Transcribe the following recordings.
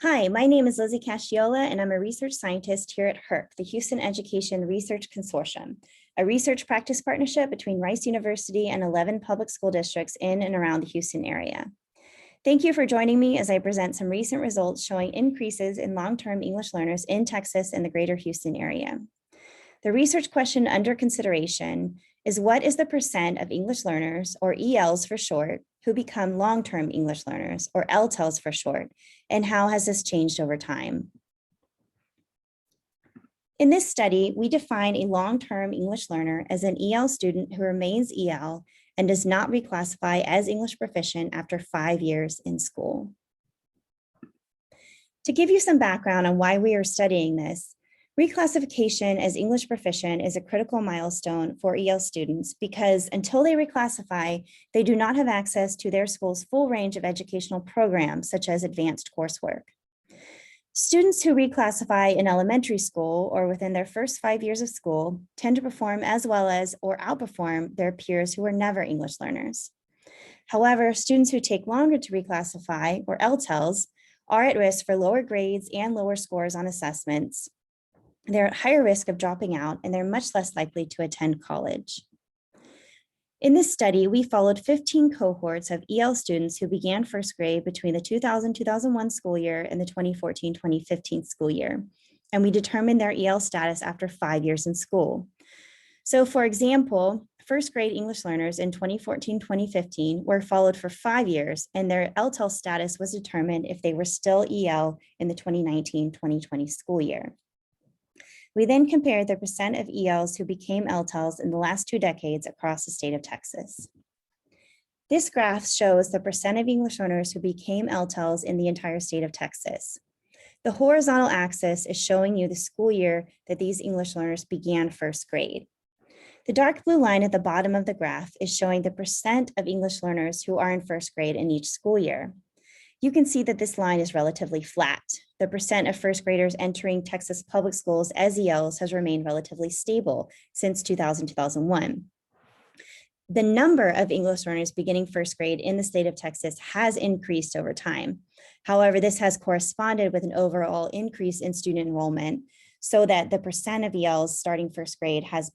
Hi, my name is Lizzie Casciola, and I'm a research scientist here at HERC, the Houston Education Research Consortium, a research practice partnership between Rice University and 11 public school districts in and around the Houston area. Thank you for joining me as I present some recent results showing increases in long-term English learners in Texas and the greater Houston area. The research question under consideration is what is the percent of English learners, or ELs for short, who become long-term English learners, or LTELs for short, and how has this changed over time? In this study, we define a long-term English learner as an EL student who remains EL and does not reclassify as English proficient after 5 years in school. To give you some background on why we are studying this, reclassification as English proficient is a critical milestone for EL students because until they reclassify, they do not have access to their school's full range of educational programs, such as advanced coursework. Students who reclassify in elementary school or within their first 5 years of school tend to perform as well as or outperform their peers who are never English learners. However, students who take longer to reclassify, or LTELs, are at risk for lower grades and lower scores on assessments. They're at higher risk of dropping out, and they're much less likely to attend college. In this study, we followed 15 cohorts of EL students who began first grade between the 2000-2001 school year and the 2014-2015 school year, and we determined their EL status after 5 years in school. So for example, first grade English learners in 2014-2015 were followed for 5 years, and their LTEL status was determined if they were still EL in the 2019-2020 school year. We then compared the percent of ELs who became LTELs in the last 2 decades across the state of Texas. This graph shows the percent of English learners who became LTELs in the entire state of Texas. The horizontal axis is showing you the school year that these English learners began first grade. The dark blue line at the bottom of the graph is showing the percent of English learners who are in first grade in each school year. You can see that this line is relatively flat. The percent of first graders entering Texas public schools as ELs has remained relatively stable since 2000-2001. The number of English learners beginning first grade in the state of Texas has increased over time. However, this has corresponded with an overall increase in student enrollment so that the percent of ELs starting first grade has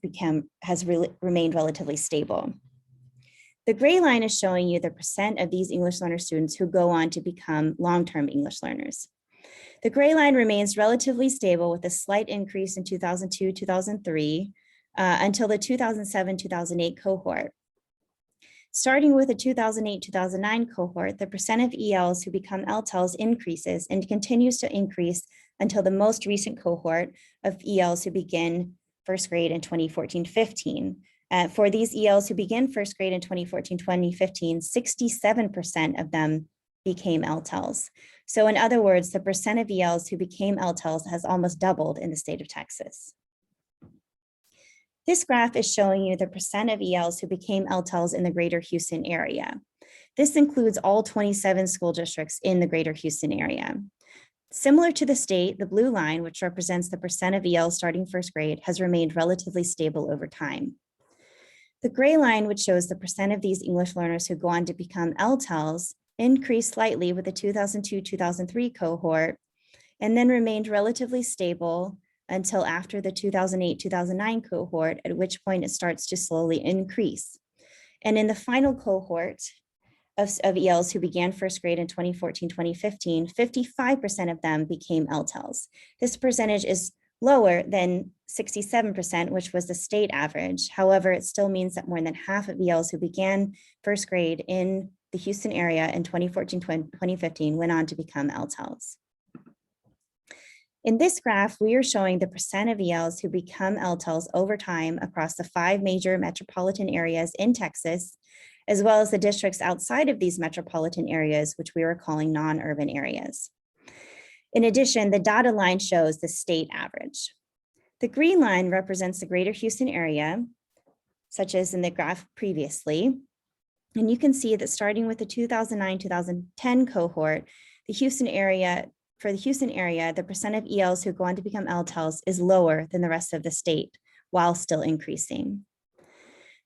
remained relatively stable. The gray line is showing you the percent of these English learner students who go on to become long-term English learners. The gray line remains relatively stable with a slight increase in 2002-2003 until the 2007-2008 cohort. Starting with the 2008-2009 cohort, the percent of ELs who become LTELs increases and continues to increase until the most recent cohort of ELs who begin first grade in 2014-15. For these ELs who begin first grade in 2014-2015, 67% of them became LTELs. So in other words, the percent of ELs who became LTELs has almost doubled in the state of Texas. This graph is showing you the percent of ELs who became LTELs in the greater Houston area. This includes all 27 school districts in the greater Houston area. Similar to the state, the blue line, which represents the percent of ELs starting first grade, has remained relatively stable over time. The gray line, which shows the percent of these English learners who go on to become LTELs, increased slightly with the 2002-2003 cohort, and then remained relatively stable until after the 2008-2009 cohort, at which point it starts to slowly increase. And in the final cohort of ELs who began first grade in 2014-2015, 55% of them became LTELs. This percentage is lower than 67%, which was the state average. However, it still means that more than half of ELs who began first grade in the Houston area in 2014-2015 went on to become LTELs. In this graph, we are showing the percent of ELs who become LTELs over time across the 5 major metropolitan areas in Texas, as well as the districts outside of these metropolitan areas, which we are calling non-urban areas. In addition, the dotted line shows the state average. The green line represents the greater Houston area, such as in the graph previously. And you can see that starting with the 2009-2010 cohort, the Houston area, the percent of ELs who go on to become LTELs is lower than the rest of the state, while still increasing.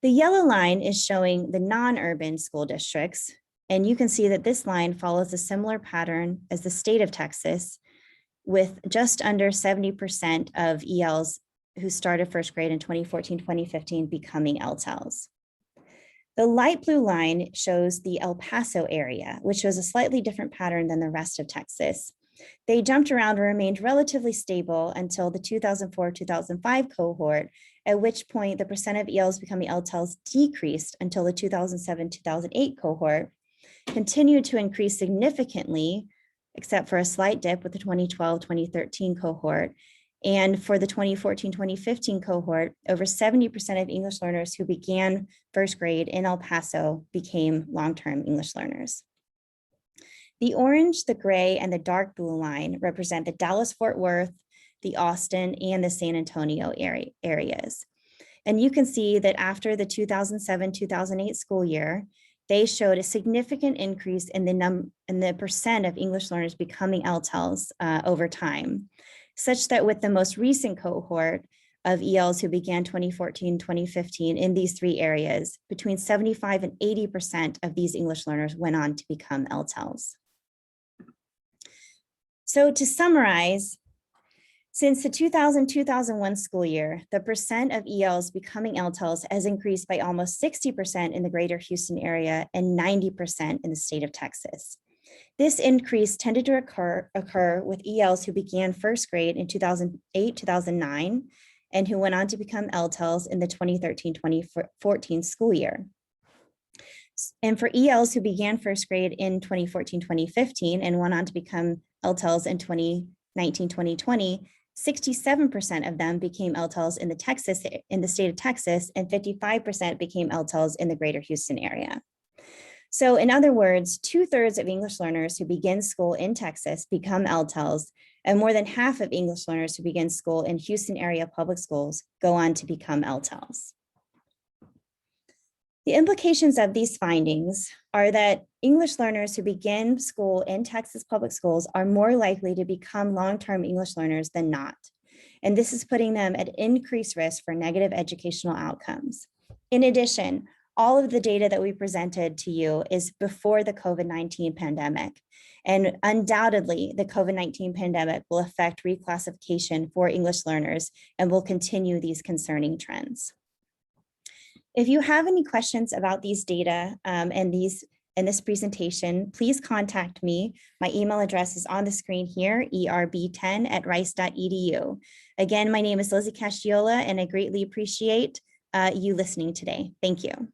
The yellow line is showing the non-urban school districts, And you can see that this line follows a similar pattern as the state of Texas, with just under 70% of ELs who started first grade in 2014, 2015 becoming LTELs. The light blue line shows the El Paso area, which shows a slightly different pattern than the rest of Texas. They jumped around and remained relatively stable until the 2004-2005 cohort, at which point the percent of ELs becoming LTELs decreased until the 2007-2008 cohort, continued to increase significantly, except for a slight dip with the 2012-2013 cohort. And for the 2014-2015 cohort, over 70% of English learners who began first grade in El Paso became long-term English learners. The orange, the gray, and the dark blue line represent the Dallas-Fort Worth, the Austin, and the San Antonio areas. And you can see that after the 2007-2008 school year, they showed a significant increase in the percent of English learners becoming LTELs over time, such that with the most recent cohort of ELs who began 2014-2015 in these three areas, between 75 and 80% of these English learners went on to become LTELs. So to summarize, since the 2000-2001 school year, the percent of ELs becoming LTELs has increased by almost 60% in the greater Houston area and 90% in the state of Texas. This increase tended to occur with ELs who began first grade in 2008-2009 and who went on to become LTELs in the 2013-2014 school year. And for ELs who began first grade in 2014-2015 and went on to become LTELs in 2019-2020, 67% of them became LTELs in the state of Texas, and 55% became LTELs in the greater Houston area. So in other words, 2/3 of English learners who begin school in Texas become LTELs, and more than half of English learners who begin school in Houston area public schools go on to become LTELs. The implications of these findings are that English learners who begin school in Texas public schools are more likely to become long-term English learners than not. And this is putting them at increased risk for negative educational outcomes. In addition, all of the data that we presented to you is before the COVID-19 pandemic. And undoubtedly, the COVID-19 pandemic will affect reclassification for English learners and will continue these concerning trends. If you have any questions about these data and this presentation, please contact me. My email address is on the screen here, erb10@rice.edu. Again, my name is Lizzie Casciola, and I greatly appreciate you listening today. Thank you.